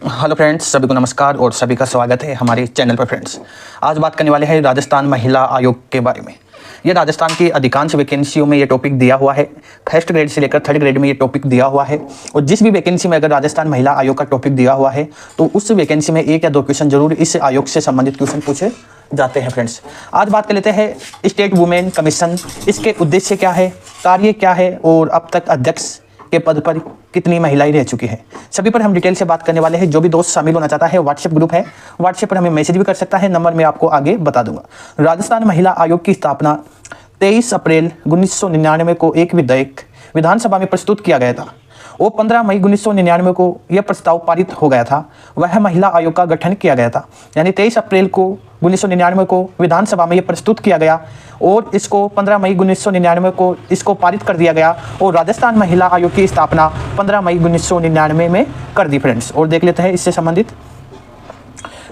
Hello friends, सभी को नमस्कार और सभी का स्वागत है हमारे चैनल पर। फ्रेंड्स, आज बात करने वाले हैं राजस्थान महिला आयोग के बारे में। ये राजस्थान की अधिकांश वैकेंसियों में ये टॉपिक दिया हुआ है। फर्स्ट ग्रेड से लेकर थर्ड ग्रेड में ये टॉपिक दिया हुआ है और जिस भी वैकेंसी में अगर राजस्थान महिला आयोग का टॉपिक दिया हुआ है तो उस वैकेंसी में एक या दो क्वेश्चन जरूर इस आयोग से संबंधित क्वेश्चन पूछे जाते हैं। फ्रेंड्स, आज बात कर लेते हैं स्टेट वुमेन कमीशन, इसके उद्देश्य क्या है, कार्य क्या है और अब तक अध्यक्ष के पद पर कितनी महिलाएं रह चुकी हैं। सभी पर हम डिटेल से बात करने वाले हैं। जो भी दोस्त शामिल होना चाहता है, व्हाट्सएप ग्रुप है, व्हाट्सएप पर हमें मैसेज भी कर सकता है, नंबर मैं आपको आगे बता दूंगा। राजस्थान महिला आयोग की स्थापना 23 अप्रैल 1999 को एक विधेयक विधानसभा में प्रस्तुत किया गया था और 15 मई 1999 को यह प्रस्ताव पारित हो गया था। वह महिला आयोग का गठन किया गया था, यानी 23 अप्रैल को 1999 को विधानसभा में यह प्रस्तुत किया गया और इसको 15 मई 1999 को इसको पारित कर दिया गया और राजस्थान महिला आयोग की स्थापना 15 मई 1999 में कर दी। फ्रेंड्स, और देख लेते हैं इससे संबंधित।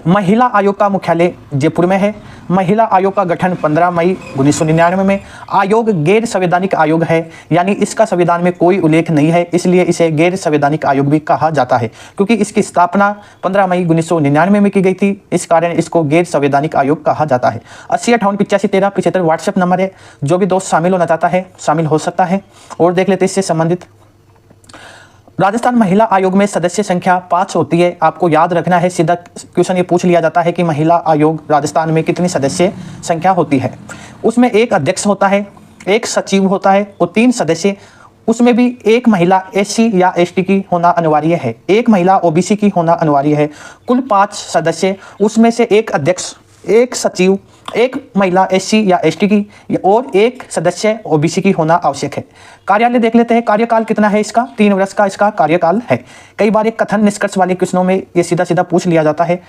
महिला आयोग का मुख्यालय जयपुर में है। महिला आयोग का गठन 15 मई 1999 में। आयोग गैर संवैधानिक आयोग है, यानी इसका संविधान में कोई उल्लेख नहीं है, इसलिए इसे गैर संवैधानिक आयोग भी कहा जाता है, क्योंकि इसकी स्थापना 15 मई 1999 में की गई थी। इस कारण इसको गैर संवैधानिक आयोग कहा जाता है। 8058851375 व्हाट्सएप नंबर है। जो भी दोस्त शामिल होना चाहता है शामिल हो सकता है। और देख लेते हैं इससे संबंधित। राजस्थान महिला आयोग में सदस्य संख्या 5 होती है। आपको याद रखना है, सीधा क्वेश्चन ये पूछ लिया जाता है कि महिला आयोग राजस्थान में कितनी सदस्य संख्या होती है। उसमें एक अध्यक्ष होता है, एक सचिव होता है और 3 सदस्य। उसमें भी एक महिला एससी या एसटी की होना अनिवार्य है, एक महिला ओबीसी की होना अनिवार्य है। कुल 5 सदस्य, उसमें से एक अध्यक्ष, एक सचिव, एक महिला एससी या एसटी की और एक सदस्य ओबीसी की होना आवश्यक है। कार्यालय देख लेते हैं। कार्यकाल कितना है इसका? 3 वर्ष का इसका कार्यकाल है। कई बार एक कथन निष्कर्ष वाले क्वेश्चनों में ये सीधा सीधा पूछ लिया जाता है।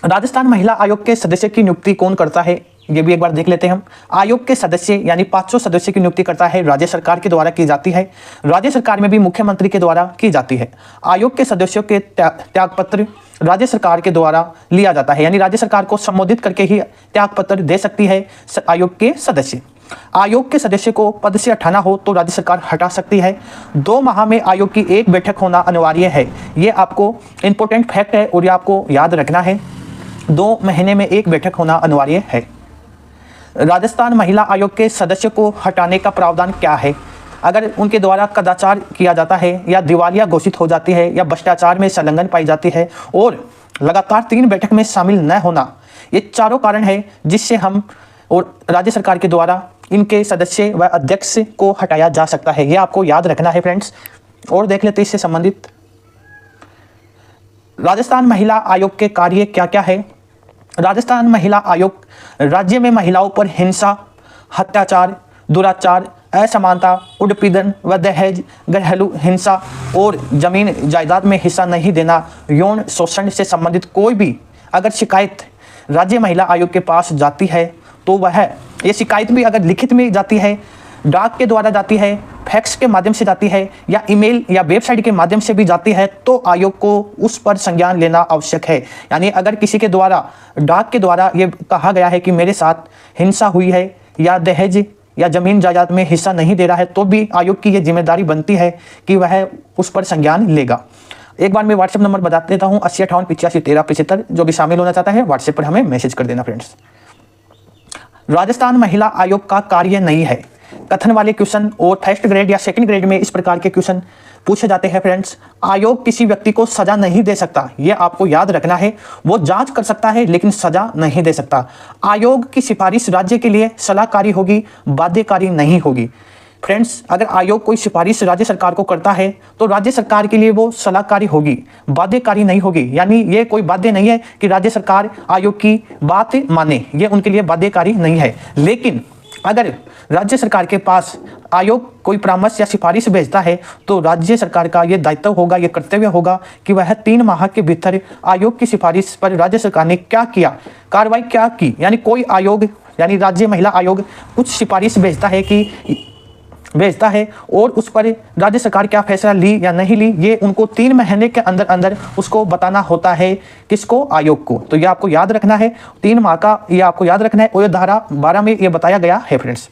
राजस्थान महिला आयोग के सदस्य की नियुक्ति कौन करता है, ये भी एक बार देख लेते हैं हम। आयोग के सदस्य यानी 500 सदस्य की नियुक्ति करता है राज्य सरकार के द्वारा की जाती है। राज्य सरकार में भी मुख्यमंत्री के द्वारा की जाती है। आयोग के सदस्यों के त्यागपत्र राज्य सरकार के द्वारा लिया जाता है, यानी राज्य सरकार को संबोधित करके ही त्यागपत्र दे सकती है आयोग के सदस्य। आयोग के सदस्य को पद से हटाना हो तो राज्य सरकार हटा सकती है। 2 माह में आयोग की एक बैठक होना अनिवार्य है। ये आपको इंपॉर्टेंट फैक्ट है और ये आपको याद रखना है। 2 महीने में एक बैठक होना अनिवार्य है। राजस्थान महिला आयोग के सदस्य को हटाने का प्रावधान क्या है? अगर उनके द्वारा कदाचार किया जाता है या दिवालिया घोषित हो जाती है या भ्रष्टाचार में संलग्न पाई जाती है और लगातार 3 बैठक में शामिल न होना, ये चारों कारण है जिससे हम और राज्य सरकार के द्वारा इनके सदस्य व अध्यक्ष को हटाया जा सकता है। ये आपको याद रखना है फ्रेंड्स। और देख लेते हैं इससे संबंधित। राजस्थान महिला आयोग के कार्य क्या क्या है? राजस्थान महिला आयोग राज्य में महिलाओं पर हिंसा, अत्याचार, दुराचार, असमानता, उत्पीड़न व दहेज, घरेलू हिंसा और जमीन जायदाद में हिस्सा नहीं देना, यौन शोषण से संबंधित कोई भी अगर शिकायत राज्य महिला आयोग के पास जाती है तो वह ये शिकायत भी अगर लिखित में जाती है, डाक के द्वारा जाती है, फैक्स के माध्यम से जाती है या ईमेल या वेबसाइट के माध्यम से भी जाती है तो आयोग को उस पर संज्ञान लेना आवश्यक है। यानी अगर किसी के द्वारा डाक के द्वारा ये कहा गया है कि मेरे साथ हिंसा हुई है या दहेज या जमीन जायदाद में हिस्सा नहीं दे रहा है तो भी आयोग की ये जिम्मेदारी बनती है कि वह उस पर संज्ञान लेगा। एक बार मैं व्हाट्सएप नंबर बता देता हूँ, 8058851375। जो भी शामिल होना चाहता है व्हाट्सएप पर हमें मैसेज कर देना। फ्रेंड्स, राजस्थान महिला आयोग का कार्य नहीं है। कथन वाले क्वेश्चन और फर्स्ट ग्रेड या सेकंड ग्रेड में इस प्रकार के क्वेश्चन पूछे जाते हैं। फ्रेंड्स, आयोग किसी व्यक्ति को सजा नहीं दे सकता, यह आपको याद रखना है। वो जांच कर सकता है लेकिन सजा नहीं दे सकता। आयोग की सिफारिश राज्य के लिए सलाहकारी होगी, बाध्यकारी नहीं होगी। फ्रेंड्स, अगर आयोग कोई सिफारिश राज्य सरकार को करता है तो राज्य सरकार के लिए वो सलाहकारी होगी, बाध्यकारी नहीं होगी। यानी ये कोई बाध्य नहीं है कि राज्य सरकार आयोग की बात माने, ये उनके लिए बाध्यकारी नहीं है। लेकिन अगर राज्य सरकार के पास आयोग कोई परामर्श या सिफारिश भेजता है तो राज्य सरकार का ये दायित्व होगा, ये कर्तव्य होगा कि वह 3 माह के भीतर आयोग की सिफारिश पर राज्य सरकार ने क्या किया, कार्रवाई क्या की। यानी कोई आयोग यानी राज्य महिला आयोग कुछ सिफारिश भेजता है और उस पर राज्य सरकार क्या फैसला ली या नहीं ली, ये उनको 3 महीने के अंदर अंदर उसको बताना होता है। किसको? आयोग को। तो ये आपको याद रखना है, 3 माह का ये आपको याद रखना है और धारा 12 में ये बताया गया है। फ्रेंड्स,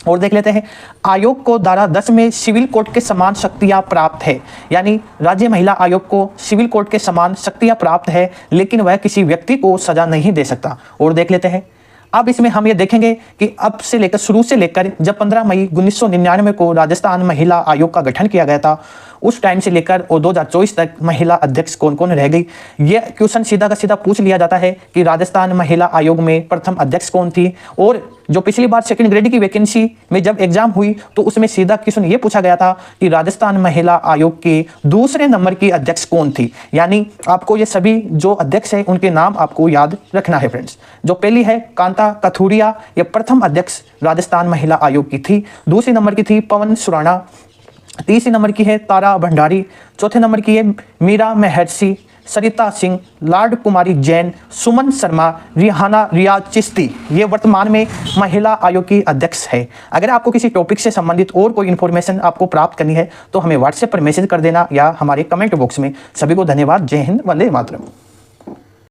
और देख लेते हैं, आयोग को धारा 10 में सिविल कोर्ट के समान शक्तियां प्राप्त है, यानी राज्य महिला आयोग को सिविल कोर्ट के समान शक्तियां प्राप्त है, लेकिन वह किसी व्यक्ति को सजा नहीं दे सकता। और देख लेते हैं, अब इसमें हम ये देखेंगे कि अब से लेकर शुरू से लेकर जब 15 मई 1999 को राजस्थान महिला आयोग का गठन किया गया था, उस टाइम से लेकर और 2024 तक महिला अध्यक्ष कौन कौन रह गई। ये क्वेश्चन सीधा का सीधा पूछ लिया जाता है कि राजस्थान महिला आयोग में प्रथम अध्यक्ष कौन थी, और जो पिछली बार सेकंड ग्रेड की वैकेंसी में जब एग्जाम हुई तो उसमें सीधा क्वेश्चन ये पूछा गया था कि राजस्थान महिला आयोग के दूसरे नंबर की अध्यक्ष कौन थी। यानी आपको ये सभी जो अध्यक्ष है उनके नाम आपको याद रखना है फ्रेंड्स। जो पहली है कांता कथुरिया, ये प्रथम अध्यक्ष राजस्थान महिला आयोग की थी। दूसरी नंबर की थी पवन सुराणा, तीसरी नंबर की है तारा भंडारी, चौथे नंबर की है मीरा महर्षि, सरिता सिंह, लाड कुमारी जैन, सुमन शर्मा, रिहाना रियाज चिश्ती, ये वर्तमान में महिला आयोग की अध्यक्ष है। अगर आपको किसी टॉपिक से संबंधित और कोई इन्फॉर्मेशन आपको प्राप्त करनी है तो हमें व्हाट्सएप पर मैसेज कर देना या हमारे कमेंट बॉक्स में। सभी को धन्यवाद। जय हिंद, वंदे मातरम।